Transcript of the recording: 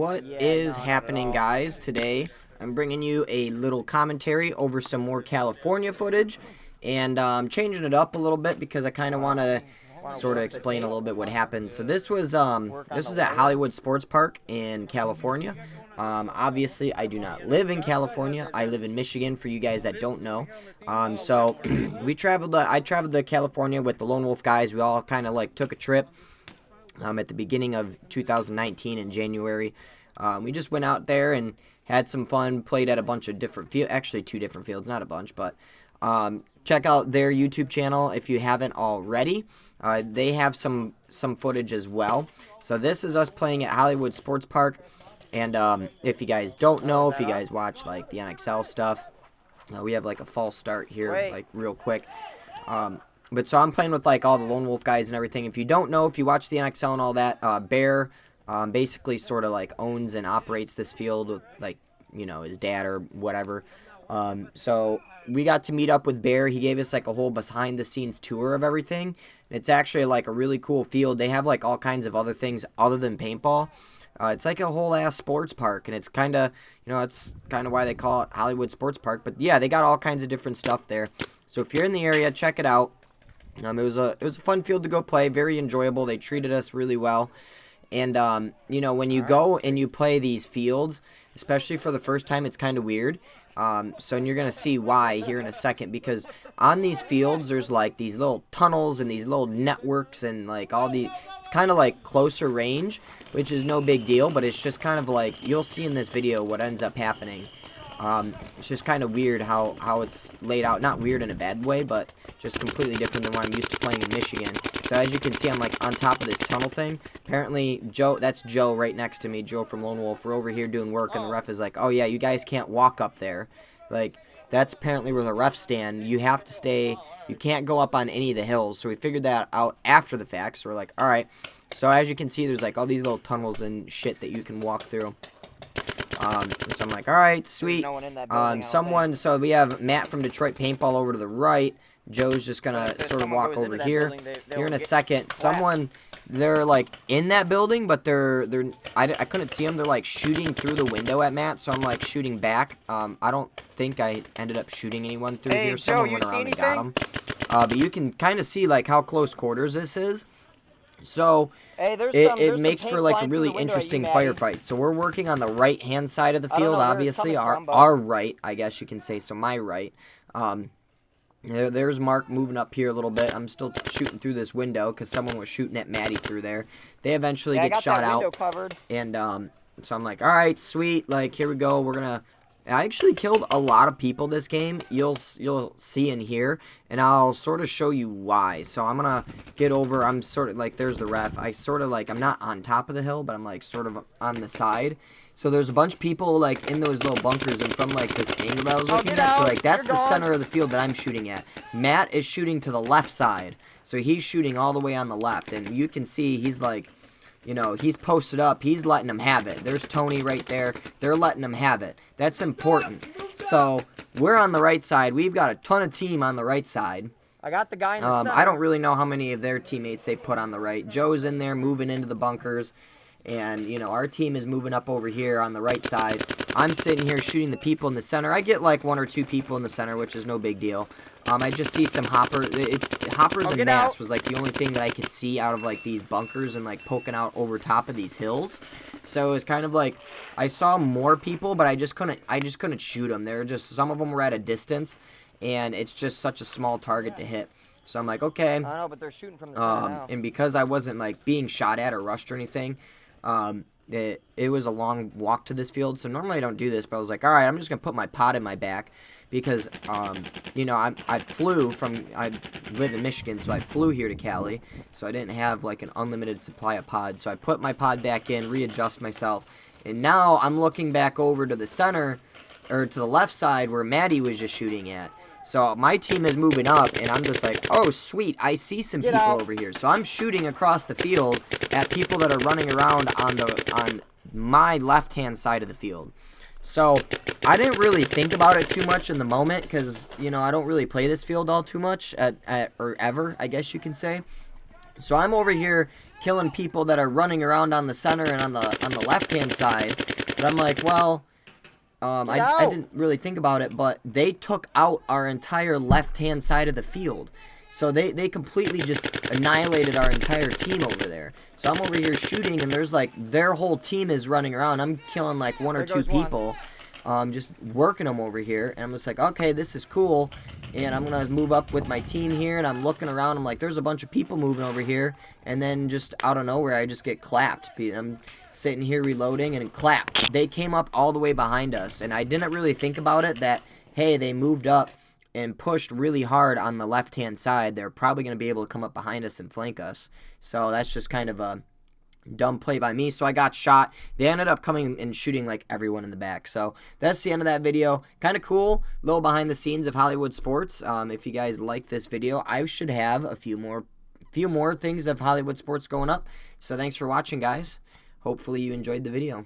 What is happening, guys? Today I'm bringing you a little commentary over some more California footage, and I'm changing it up a little bit because I kind of want to sort of explain a little bit what happened. So this was at Hollywood Sports Park in California. Obviously I do not live in California. I live in Michigan, for you guys that don't know. So I traveled to California with the Lone Wolf guys. We all kind of like took a trip at the beginning of 2019 in January. We just went out there and had some fun, played at a bunch of different fields, actually 2 different fields, not a bunch, but check out their YouTube channel if you haven't already. They have some footage as well. So this is us playing at Hollywood Sports Park, and if you guys don't know, if you guys watch like the NXL stuff, we have like a false start here, like real quick. But so I'm playing with like all the Lone Wolf guys and everything. If you don't know, if you watch the NXL and all that, Bear basically sort of like owns and operates this field with like, you know, his dad or whatever. So we got to meet up with Bear. He gave us like a whole behind the scenes tour of everything. It's actually like a really cool field. They have like all kinds of other things other than paintball. It's like a whole ass sports park, and it's kind of, you know, it's kind of why they call it Hollywood Sports Park. But yeah, they got all kinds of different stuff there. So if you're in the area, check it out. It was a fun field to go play, very enjoyable. They treated us really well. And, you know, when you go and you play these fields, especially for the first time, it's kind of weird. And you're going to see why here in a second, because on these fields, there's like these little tunnels and these little networks and like it's kind of like closer range, which is no big deal, but it's just kind of like, you'll see in this video what ends up happening. It's just kind of weird how it's laid out. Not weird in a bad way, but just completely different than what I'm used to playing in Michigan. So as you can see, I'm like on top of this tunnel thing. Apparently, that's Joe right next to me, Joe from Lone Wolf. We're over here doing work, and the ref is like, oh yeah, you guys can't walk up there. Like, that's apparently where the refs stand. You have to stay, you can't go up on any of the hills. So we figured that out after the fact. So we're like, alright. So as you can see, there's like all these little tunnels and shit that you can walk through. So I'm like, all right, sweet. So we have Matt from Detroit Paintball over to the right. Joe's just gonna sort of walk over here. Here in a second, they're like in that building, but I couldn't see them. They're like shooting through the window at Matt, so I'm like shooting back. I don't think I ended up shooting anyone through here. Someone went around and got him. But you can kind of see like how close quarters this is. So it makes for like a really interesting firefight. So we're working on the right hand side of the field, obviously our right, I guess you can say. So my right. There's Mark moving up here a little bit. I'm still shooting through this window because someone was shooting at Maddie through there. They eventually get shot out. And so I'm like, all right, sweet. Like, here we go. I actually killed a lot of people this game. You'll see in here, and I'll sort of show you why. So I'm gonna get over. I'm sort of like, there's the ref. I'm not on top of the hill, but I'm like sort of on the side. So there's a bunch of people like in those little bunkers, and from like this angle that I was looking at, so like that's the center of the field that I'm shooting at. Matt is shooting to the left side, so he's shooting all the way on the left, and you can see he's like, you know, he's posted up. He's letting them have it. There's Tony right there. They're letting them have it. That's important. So we're on the right side. We've got a ton of team on the right side. I got the guy in the center. I don't really know how many of their teammates they put on the right. Joe's in there moving into the bunkers. And, you know, our team is moving up over here on the right side. I'm sitting here shooting the people in the center. I get like 1 or 2 people in the center, which is no big deal. I just see some hoppers and mass was like the only thing that I could see out of like these bunkers and like poking out over top of these hills. So it was kind of like I saw more people, but I just couldn't shoot them. Some of them were at a distance, and it's just such a small target to hit. So I'm like, okay. I know, but they're shooting from the center now. And because I wasn't like being shot at or rushed or anything, it was a long walk to this field. So normally I don't do this, but I was like, all right, I'm just gonna put my pod in my back because you know, I live in Michigan, so I flew here to Cali, so I didn't have like an unlimited supply of pods. So I put my pod back in, readjust myself, and now I'm looking back over to the center, or to the left side where Maddie was just shooting at. So my team is moving up, and I'm just like, oh, sweet, I see some people over here. So I'm shooting across the field at people that are running around on my left-hand side of the field. So I didn't really think about it too much in the moment because, you know, I don't really play this field all too much or ever, I guess you can say. So I'm over here killing people that are running around on the center and on the left-hand side. But I'm like, well, I didn't really think about it, but they took out our entire left-hand side of the field. So they completely just annihilated our entire team over there. So I'm over here shooting, and there's like their whole team is running around. I'm killing like one or two people, just working them over here. And I'm just like, okay, this is cool. And I'm gonna move up with my team here, and I'm looking around. I'm like, there's a bunch of people moving over here, and then just out of nowhere, I just get clapped. I'm sitting here reloading, and clapped. They came up all the way behind us, and I didn't really think about it that, hey, they moved up and pushed really hard on the left-hand side. They're probably going to be able to come up behind us and flank us. So that's just kind of a dumb play by me. So I got shot. They ended up coming and shooting like everyone in the back. So that's the end of that video. Kind of cool, little behind the scenes of Hollywood sports. If you guys like this video, I should have a few more things of Hollywood sports going up. So thanks for watching, guys. Hopefully you enjoyed the video.